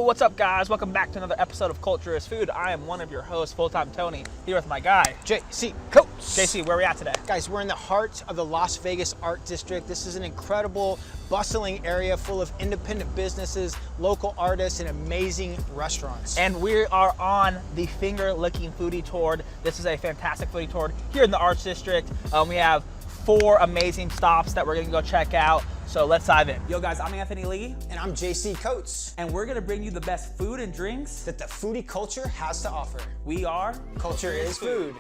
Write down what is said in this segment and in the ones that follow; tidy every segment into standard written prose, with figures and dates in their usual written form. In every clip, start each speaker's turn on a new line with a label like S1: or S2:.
S1: what's up guys? Welcome back to another episode of Culture is Food. I am one of your hosts, Full-Time Tony, here with my guy,
S2: JC Coates.
S1: JC, where are we at today?
S2: Guys, we're in the heart of the Las Vegas Art District. This is an incredible, bustling area full of independent businesses, local artists, and amazing restaurants.
S1: And we are on the finger-licking foodie tour. This is a fantastic foodie tour here in the Arts District. We have 4 amazing stops that we're gonna go check out. So let's dive in.
S3: Yo guys, I'm Anthony Lee.
S2: And I'm JC Coates.
S3: And we're gonna bring you the best food and drinks
S2: that the foodie culture has to offer.
S3: We are
S2: Culture is Food.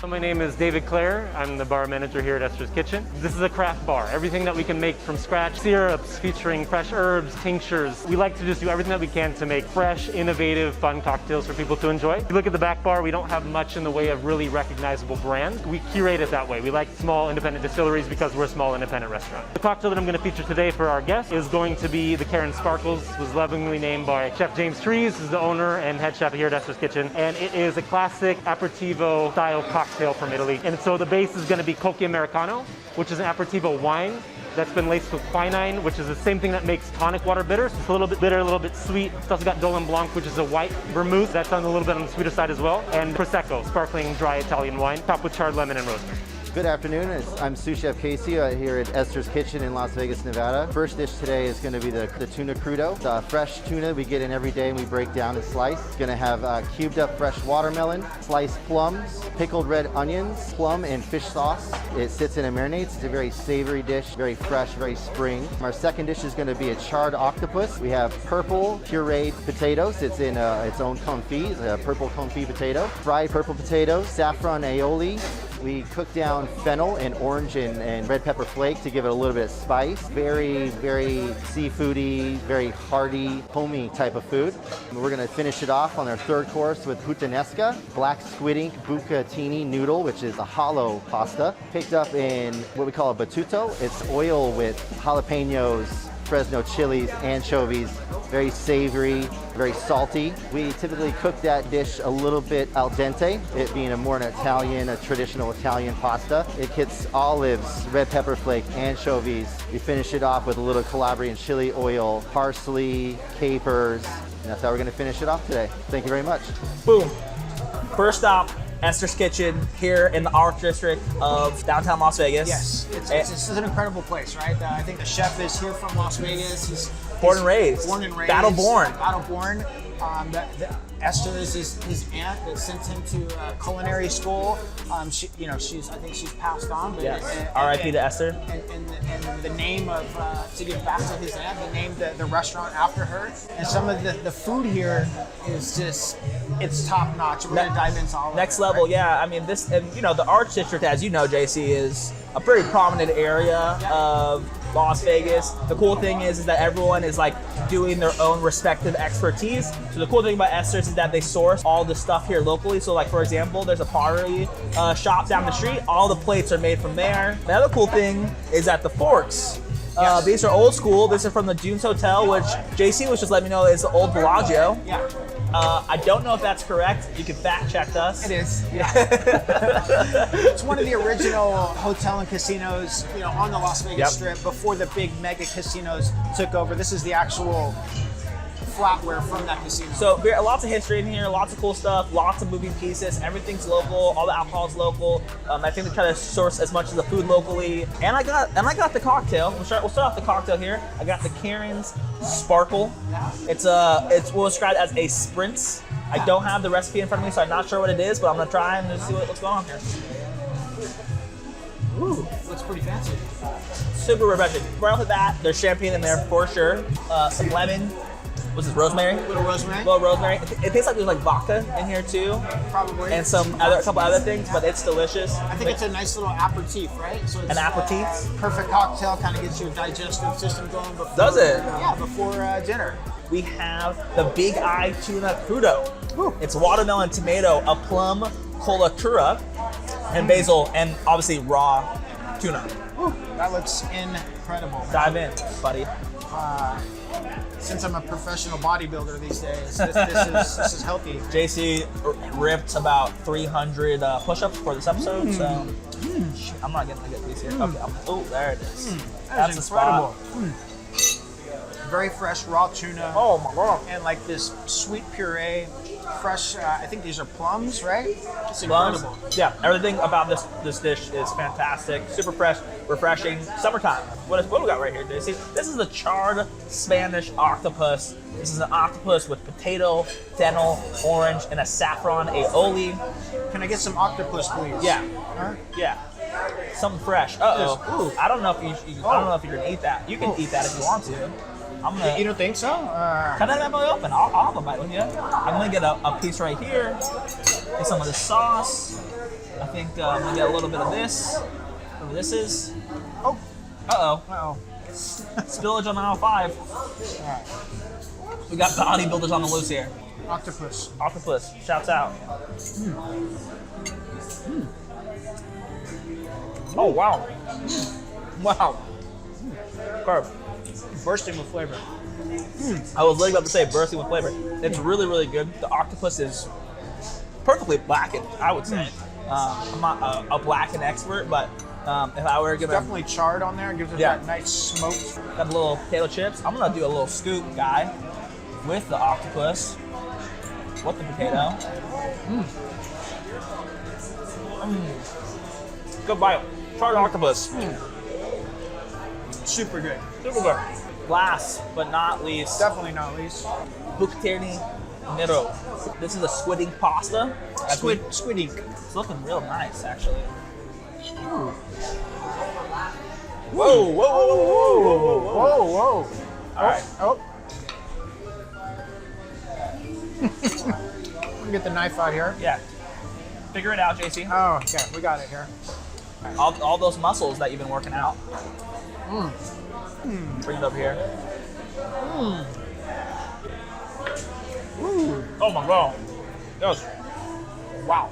S4: So my name is David Clare. I'm the bar manager here at Esthers Kitchen. This is a craft bar. Everything that we can make from scratch, syrups featuring fresh herbs, tinctures. We like to just do everything that we can to make fresh, innovative, fun cocktails for people to enjoy. If you look at the back bar, we don't have much in the way of really recognizable brands. We curate it that way. We like small independent distilleries because we're a small independent restaurant. The cocktail that I'm going to feature today for our guests is going to be the Karen Sparkles. It was lovingly named by Chef James Trees, who's the owner and head chef here at Esthers Kitchen. And it is a classic aperitivo style cocktail from Italy. And so the base is going to be Coke Americano, which is an aperitivo wine that's been laced with quinine, which is the same thing that makes tonic water bitter. So it's a little bit bitter, a little bit sweet. It's also got Dolan Blanc, which is a white vermouth that's on a little bit on the sweeter side as well. And Prosecco, sparkling dry Italian wine, topped with charred lemon and rosemary.
S5: Good afternoon, I'm sous chef Casey here at Esthers Kitchen in Las Vegas, Nevada. First dish today is going to be the tuna crudo. It's fresh tuna we get in every day and we break down and slice. It's going to have cubed up fresh watermelon, sliced plums, pickled red onions, plum and fish sauce. It sits in a marinade. It's a very savory dish, very fresh, very spring. Our second dish is going to be a charred octopus. We have purple pureed potatoes. It's in its own confit, it's a purple confit potato. Fried purple potatoes, saffron aioli. We cook down fennel and orange and red pepper flake to give it a little bit of spice. Very, very seafoody, very hearty, homey type of food. We're gonna finish it off on our third course with puttanesca, black squid ink bucatini noodle, which is a hollow pasta, picked up in what we call a battuto. It's oil with jalapenos, Fresno chilies, anchovies, very savory, very salty. We typically cook that dish a little bit al dente, it being a traditional Italian pasta. It hits olives, red pepper flake, anchovies. We finish it off with a little Calabrian chili oil, parsley, capers, and that's how we're gonna finish it off today. Thank you very much.
S1: Boom. First stop, Esthers Kitchen here in the Art District of downtown Las Vegas.
S2: Yes, this is an incredible place, right? I think the chef is here from Las Vegas. He's
S1: born and raised. Battle born.
S2: Esthers is his aunt that sent him to culinary school. I think she's passed on. But
S1: yes. R.I.P. to Esther.
S2: And the name of, to give back to his aunt, he named the restaurant after her. And some of the food here is just, it's top notch. We're going to dive into all of it.
S1: Next level, right? Yeah. I mean, this, and you know, the Arts District, as you know, JC, is a pretty prominent area of Las Vegas. The cool thing is that everyone is like doing their own respective expertise. So the cool thing about Esthers is that they source all the stuff here locally. So like, for example, there's a pottery shop down the street. All the plates are made from there. The other cool thing is that the forks, these are old school. This is from the Dunes Hotel, which JC was just letting me know is the old Bellagio.
S2: Yeah.
S1: I don't know if that's correct. You can fact check us.
S2: It is. Yeah. It's one of the original hotel and casinos, on the Las Vegas Strip before the big mega casinos took over. This is the actual flatware from that casino.
S1: So lots of history in here, lots of cool stuff, lots of moving pieces. Everything's local. All the alcohol is local. I think they try to source as much of the food locally. And I got the cocktail. We'll start off the cocktail here. I got the Karen's Sparkle. It's what was described as a spritz. I don't have the recipe in front of me, so I'm not sure what it is, but I'm gonna try and just see what's going on here.
S2: Ooh, looks pretty fancy.
S1: Super refreshing. Right off the bat, there's champagne in there for sure. Some lemon. What's this, rosemary?
S2: Little rosemary.
S1: Little rosemary. It tastes like there's like vodka in here too.
S2: Probably.
S1: And a couple other things, but it's delicious.
S2: I think it's a nice little aperitif, right? So it's
S1: an aperitif?
S2: Perfect cocktail, kind of gets your digestive system going before.
S1: Does it?
S2: Yeah, before dinner.
S1: We have the Big Eye Tuna Crudo. Ooh. It's watermelon, tomato, a plum, colatura, and basil, and obviously raw tuna.
S2: Ooh, that looks incredible.
S1: Dive in, buddy.
S2: Since I'm a professional bodybuilder these days, this is healthy.
S1: JC ripped about 300 push-ups for this episode, so I'm not getting a good piece here. Okay, oh, there it is.
S2: That's incredible. very fresh raw tuna.
S1: Oh my god.
S2: And like this sweet puree, fresh. I think these are plums, right? It's
S1: Plums.
S2: incredible.
S1: Yeah, everything about this dish is fantastic. Super fresh, refreshing. Summertime. What do we got right here, JC? This is the charred Spanish octopus. This is an octopus with potato, fennel, orange, and a saffron aioli.
S2: Can I get some octopus, please?
S1: Yeah.
S2: Huh?
S1: Yeah. Something fresh. Uh-oh. Ooh, I don't know if I don't know if you're gonna eat that. You can eat that if you want to. I'm gonna.
S2: You don't think so?
S1: Cut that bad boy open. I'll have a bite with you. I'm gonna get a piece right here. Get some of this sauce. I think I'm gonna get a little bit of this. Whatever this is.
S2: Oh.
S1: Uh-oh.
S2: Uh-oh.
S1: Spillage on aisle 5.
S2: All right.
S1: We got bodybuilders on the loose here.
S2: Octopus.
S1: Octopus. Shouts out. Oh, wow. Wow. Carb.
S2: Bursting with flavor.
S1: I was literally about to say bursting with flavor. It's really, really good. The octopus is perfectly blackened, I would say. I'm not a blackened expert, but if I were gonna
S2: Definitely charred on there. It gives it
S1: Yeah.
S2: that nice smoked.
S1: got a little potato chips, I'm gonna do a little scoop, guy, with the octopus, with the potato. Good bite. Charred octopus.
S2: Super good.
S1: Super good. Last but not least,
S2: Definitely not least.
S1: bucatini nero. This is a squidding pasta.
S2: Squid ink.
S1: It's looking real nice, actually. Whoa, whoa, whoa, whoa, whoa, whoa, whoa.
S2: Whoa, whoa.
S1: All right.
S2: Oh. Let me get the knife out here.
S1: Yeah. Figure it out, JC.
S2: Oh, okay. We got it here.
S1: All those muscles that you've been working out. Bring it over here. Oh my god. Yes. Wow.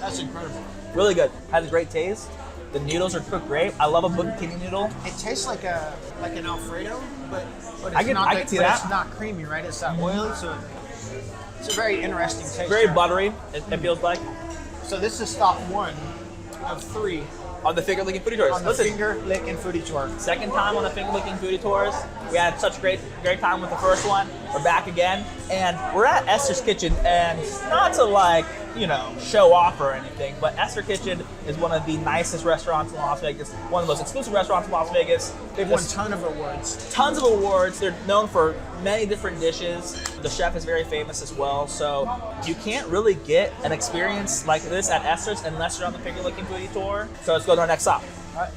S2: That's incredible.
S1: Really good. Has a great taste. The noodles are cooked great. I love a bucatini noodle.
S2: It tastes like an Alfredo, but it's
S1: I can see
S2: but
S1: that.
S2: It's not creamy, right? It's that oily, so it's a very interesting taste.
S1: Very
S2: here.
S1: buttery, it feels like.
S2: So this is stop 1 of 3
S1: On the finger licking foodie tours.
S2: on the
S1: Listen,
S2: finger lick and foodie tour.
S1: second time on the finger licking foodie tours. We had such great time with the first one. We're back again, and we're at Esthers Kitchen. And not to show off or anything, but Esthers Kitchen is one of the nicest restaurants in Las Vegas. One of the most exclusive restaurants in Las Vegas.
S2: They've won a ton of awards.
S1: Tons of awards. They're known for many different dishes. The chef is very famous as well. So you can't really get an experience like this at Esthers unless you're on the finger licking foodie tour. So let's go to our next stop.
S2: All right.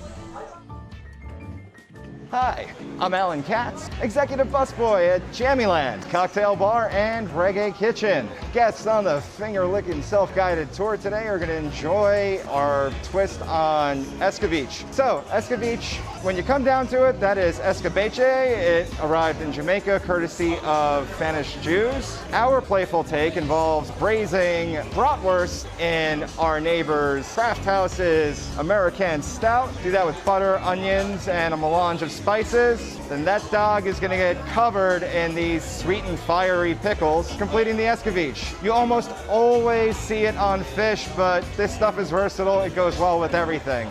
S6: Hi, I'm Alan Katz, executive busboy at Jammyland, cocktail bar and reggae kitchen. Guests on the finger-licking self-guided tour today are going to enjoy our twist on escabeche. So, escabeche, when you come down to it, that is escabeche. It arrived in Jamaica courtesy of Spanish Jews. Our playful take involves braising bratwurst in our neighbor's craft house's American stout. Do that with butter, onions, and a melange of spices. Then that dog is going to get covered in these sweet and fiery pickles, completing the escabeche. You almost always see it on fish, but this stuff is versatile. It goes well with everything.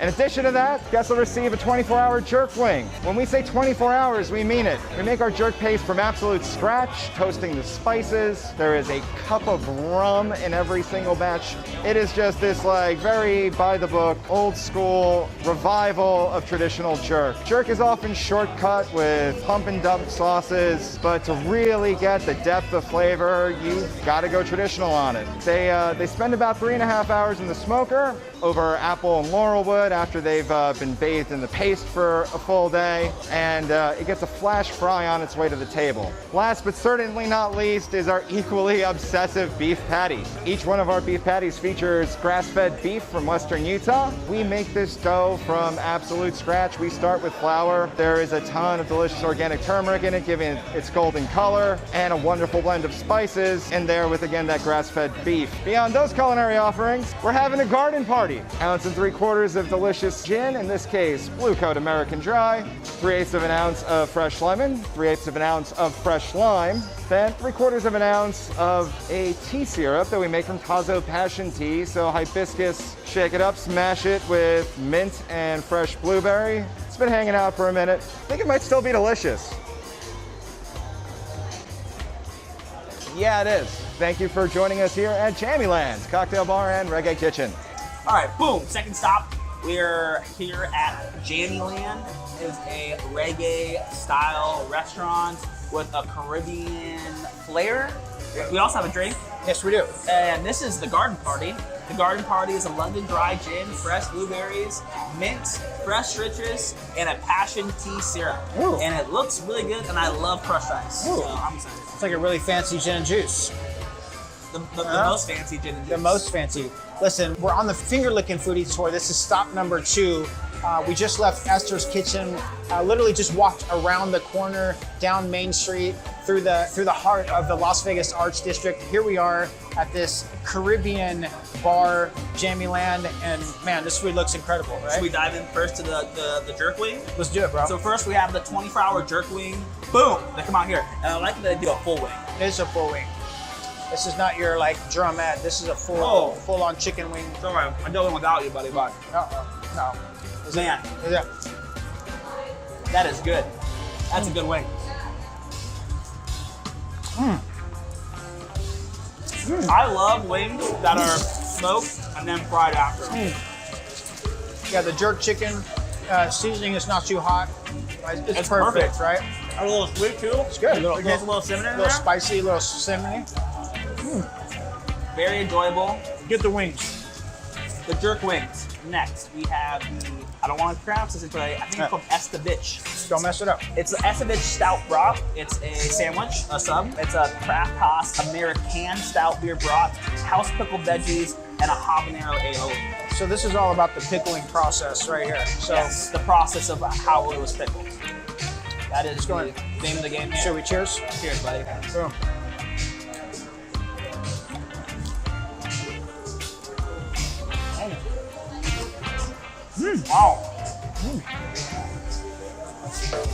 S6: In addition to that, guests will receive a 24-hour jerk wing. When we say 24 hours, we mean it. We make our jerk paste from absolute scratch, toasting the spices. There is a cup of rum in every single batch. It is just this very by the book, old school revival of traditional jerk. Jerk is often shortcut with pump and dump sauces, but to really get the depth of flavor, you've got to go traditional on it. They spend about 3.5 hours in the smoker over apple and laurelwood after they've been bathed in the paste for a full day, and it gets a flash fry on its way to the table. Last but certainly not least is our equally obsessive beef patty. Each one of our beef patties features grass-fed beef from western Utah. We make this dough from absolute scratch. We start with flour. There is a ton of delicious organic turmeric in it, giving it its golden color, and a wonderful blend of spices in there with, again, that grass-fed beef. Beyond those culinary offerings, we're having a garden party. 1 3/4 ounces of delicious gin, in this case, Blue Coat American Dry, 3/8 ounce of fresh lemon, 3/8 ounce of fresh lime, then 3/4 ounce of a tea syrup that we make from Tazo Passion Tea. So hibiscus, shake it up, smash it with mint and fresh blueberry. It's been hanging out for a minute. I think it might still be delicious. Yeah, it is. Thank you for joining us here at Jammyland Cocktail Bar and Reggae Kitchen.
S1: All right, boom, second stop. We're here at Jammyland. It's a reggae-style restaurant with a Caribbean flair. We also have a drink.
S2: Yes, we do.
S1: And this is the Garden Party. The Garden Party is a London dry gin, fresh blueberries, mint, fresh citrus, and a passion tea syrup.
S2: Ooh.
S1: And it looks really good, and I love crushed ice.
S2: Ooh.
S1: So I'm excited.
S2: It's like a really fancy gin and juice.
S1: The most fancy gin and juice.
S2: The most fancy. Listen, we're on the finger licking foodie tour. This is stop number 2. We just left Esthers Kitchen. Literally just walked around the corner, down Main Street, through the heart of the Las Vegas Arts District. Here we are at this Caribbean bar, Jammyland, and man, this food looks incredible, right?
S1: Should we dive in first to the jerk wing?
S2: Let's do it, bro.
S1: So first we have the 24-hour jerk wing. Boom! They come out here, and I like that they do a full wing.
S2: It is a full wing. This is not your like drumette. This is a full-on chicken wing.
S1: Don't worry, I'm doing without you, buddy. But
S2: No.
S1: man,
S2: Yeah.
S1: that is good. That's a good wing. I love wings that are smoked and then fried after.
S2: Yeah, the jerk chicken seasoning is not too hot. It's
S1: perfect.
S2: right?
S1: A little sweet too.
S2: It's good.
S1: It tastes a little cinnamon in
S2: A little
S1: there.
S2: spicy, a little cinnamony.
S1: Very enjoyable.
S2: Get the wings.
S1: The jerk wings. Next, we have the, I don't want to pronounce this, but I think it's called Esthers.
S2: Don't mess it up.
S1: It's the Esthers stout broth. It's a sandwich, a sub. It's a craft toss American stout beer broth, house pickled veggies, and a habanero aioli.
S2: So this is all about the pickling process right here. So
S1: Yes, the process of how it was pickled. That is the
S2: going.
S1: name of the game here.
S2: should we cheers?
S1: Cheers, buddy.
S2: Boom.
S1: Wow.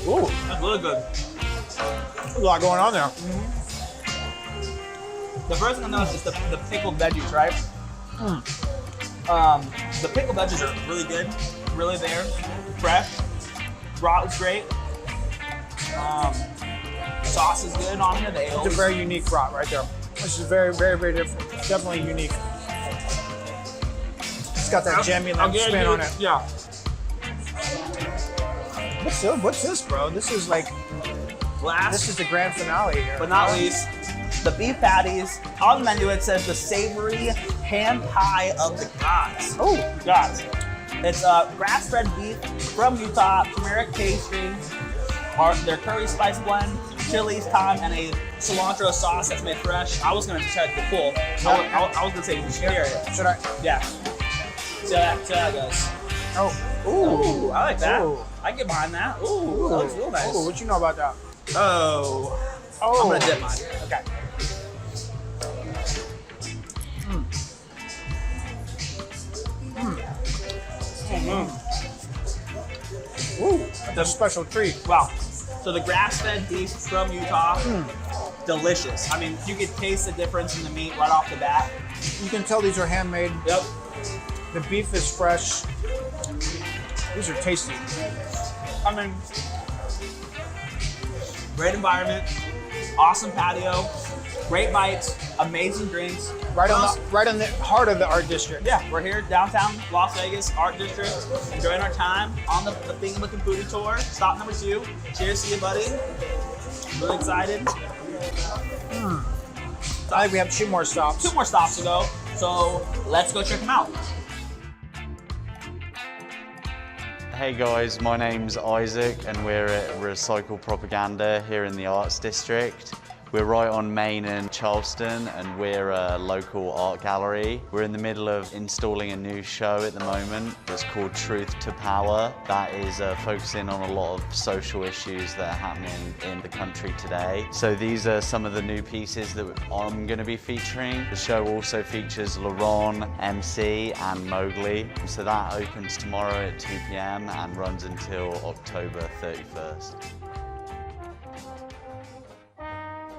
S1: Ooh, that's really good.
S2: There's a lot going on there.
S1: The first thing I noticed is the pickled veggies, right? The pickled veggies are really good, really there, fresh. Broth is great. Sauce is good on here. The
S2: It's a
S1: aioli.
S2: very unique broth right there. This is very, very, very different. Definitely unique. It's got that Jammyland spin on it.
S1: Yeah.
S2: What's this, bro? This is like,
S1: Last,
S2: this is the grand finale here.
S1: but not least, the beef patties. On the menu it says the savory ham pie of the gods.
S2: Oh.
S1: Gods. It's grass-fed beef from Utah, turmeric pastry, their curry spice blend, chilies, thyme, and a cilantro sauce that's made fresh. I was gonna try to pull. I was gonna say you should hear it.
S2: Should I?
S1: Yeah. See how that goes.
S2: Oh.
S1: Ooh, I like that.
S2: Ooh.
S1: I can get behind that. Ooh, that looks real nice.
S2: Oh, what you know about that?
S1: Oh.
S2: Oh.
S1: I'm gonna dip mine.
S2: Okay. Ooh, that's a special treat.
S1: Wow. So the grass-fed beef from Utah, delicious. I mean, you could taste the difference in the meat right off the bat.
S2: You can tell these are handmade.
S1: Yep.
S2: The beef is fresh. These are tasty.
S1: I mean, great environment, awesome patio, great bites, amazing drinks.
S2: Right on the heart of the art district.
S1: Yeah, we're here downtown Las Vegas Art District, enjoying our time on the Finger Looking Foodie Tour. Stop number 2. Cheers to you, buddy. Really excited.
S2: I think we have 2 more stops.
S1: 2 more stops to go, so let's go check them out.
S7: Hey guys, my name's Isaac and we're at Recycle Propaganda here in the Arts District. We're right on Main and Charleston and we're a local art gallery. We're in the middle of installing a new show at the moment. It's called Truth to Power. That is focusing on a lot of social issues that are happening in the country today. So these are some of the new pieces that I'm going to be featuring. The show also features LaRon, MC and Mowgli. So that opens tomorrow at 2 p.m. and runs until October 31st.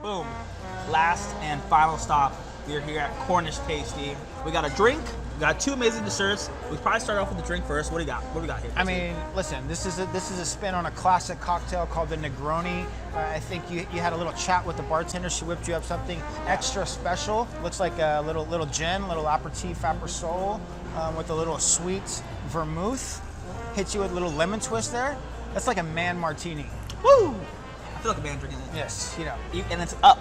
S1: Boom. Last and final stop. We're here at Cornish Pasty. We got a drink, We got 2 amazing desserts. We probably start off with the drink first. What do you got? What do we got here?
S2: I mean, listen, this is a spin on a classic cocktail called the Negroni. I think you had a little chat with the bartender. She whipped you up something extra special. Looks like a little gin, little aperitif aprisol with a little sweet vermouth. Hit you with a little lemon twist there. That's like a man martini.
S1: Woo! I feel like a man drinking it.
S2: Yes,
S1: And it's up.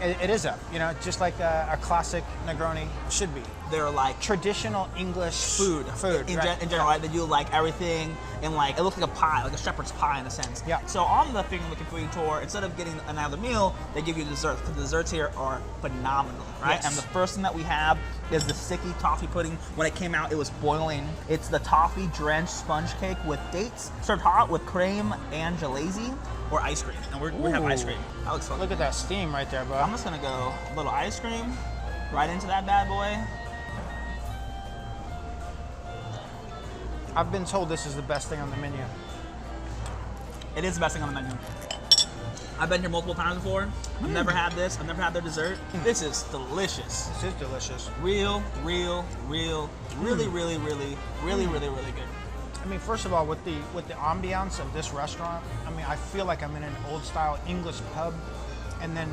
S2: It is up. Just like a classic Negroni should be.
S1: They're like
S2: Traditional English
S1: food
S2: right.
S1: in general, right? They do like everything in like, it looks like a pie, like a shepherd's pie in a sense.
S2: Yeah.
S1: So on the Finger Licking Foodie tour, instead of getting another meal, they give you desserts. The desserts here are phenomenal, right?
S2: Yes.
S1: And the first thing that we have is the sticky toffee pudding. When it came out, it was boiling. It's the toffee drenched sponge cake with dates, served hot with creme and gelasi or ice cream. And we have ice cream. That looks fun.
S2: Look at that steam right there, bro.
S1: I'm just gonna go a little ice cream right into that bad boy.
S2: I've been told this is the best thing on the menu.
S1: It is the best thing on the menu. I've been here multiple times before. I've never had this. I've never had their dessert. This is delicious.
S2: This is delicious.
S1: Really, really good.
S2: I mean, first of all, with the ambiance of this restaurant, I mean, I feel like I'm in an old style English pub, and then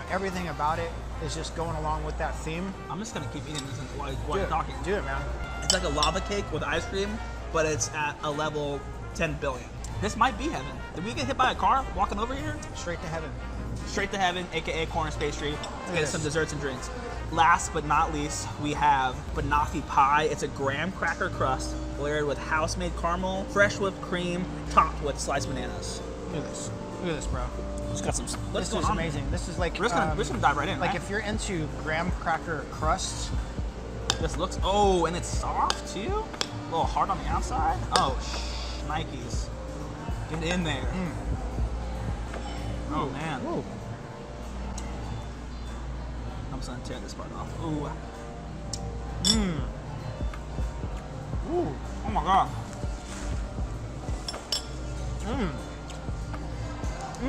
S2: everything about it is just going along with that theme.
S1: I'm just gonna keep eating this while you're talking.
S2: Do it, man.
S1: It's like a lava cake with ice cream, but it's at a level 10 billion. This might be heaven. Did we get hit by a car walking over here?
S2: Straight to heaven.
S1: Straight to heaven, aka Cornish Pastry. Get
S2: Yes.
S1: some desserts and drinks. Last but not least, we have banoffee pie. It's a graham cracker crust layered with house-made caramel, fresh whipped cream, topped with sliced bananas.
S2: Look at this. Look at this, bro.
S1: Just got some. What's
S2: This
S1: going
S2: is
S1: on?
S2: amazing. This is like
S1: We're just gonna dive right in.
S2: like
S1: right?
S2: if you're into graham cracker crusts.
S1: This looks. Oh, and it's soft too. A little hard on the outside. Oh, Nikes. Get in there. Oh man.
S2: Ooh.
S1: I'm just gonna tear this part off. Ooh.
S2: Ooh.
S1: Oh my god.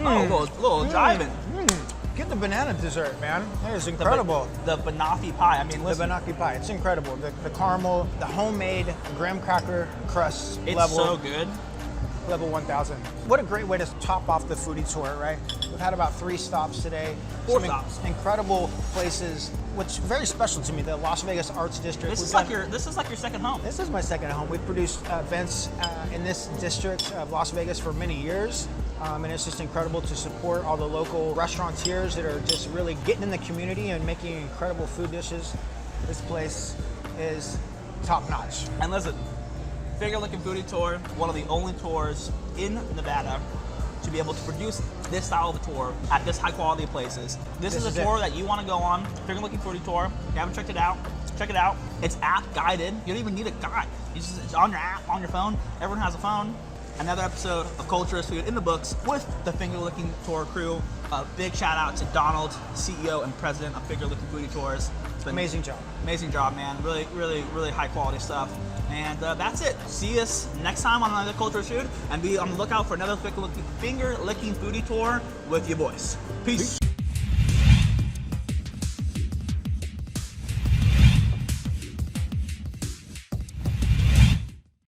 S1: Oh, a little driving.
S2: Get the banana dessert, man. That is incredible.
S1: The banoffee pie. I mean,
S2: The
S1: listen,
S2: banoffee pie. It's incredible. The caramel, the homemade graham cracker crust
S1: it's
S2: level.
S1: so good.
S2: Level 1000. What a great way to top off the foodie tour, right? We've had about 3 stops today.
S1: 4
S2: Some
S1: stops.
S2: Incredible places, which is very special to me, the Las Vegas Arts District.
S1: This
S2: We've
S1: is like
S2: done-
S1: your second home.
S2: This is my second home. We've produced events in this district of Las Vegas for many years. And it's just incredible to support all the local restaurateurs that are just really getting in the community and making incredible food dishes. This place is top notch.
S1: And listen, Finger Licking Foodie Tour, one of the only tours in Nevada to be able to produce this style of a tour at this high quality of places. This is a tour that you want to go on, Finger Licking Foodie Tour. If you haven't checked it out, check it out. It's app guided. You don't even need a guide. It's on your app, on your phone. Everyone has a phone. Another episode of Culture is Food in the books with the Finger Licking Tour crew. A big shout out to Donald, CEO and president of Finger Licking Foodie Tours. It's been
S2: Amazing job.
S1: Amazing job, man. Really high quality stuff. And that's it. See us next time on another Culture is Food, and be on the lookout for another Finger Licking Foodie Tour with your boys. Peace.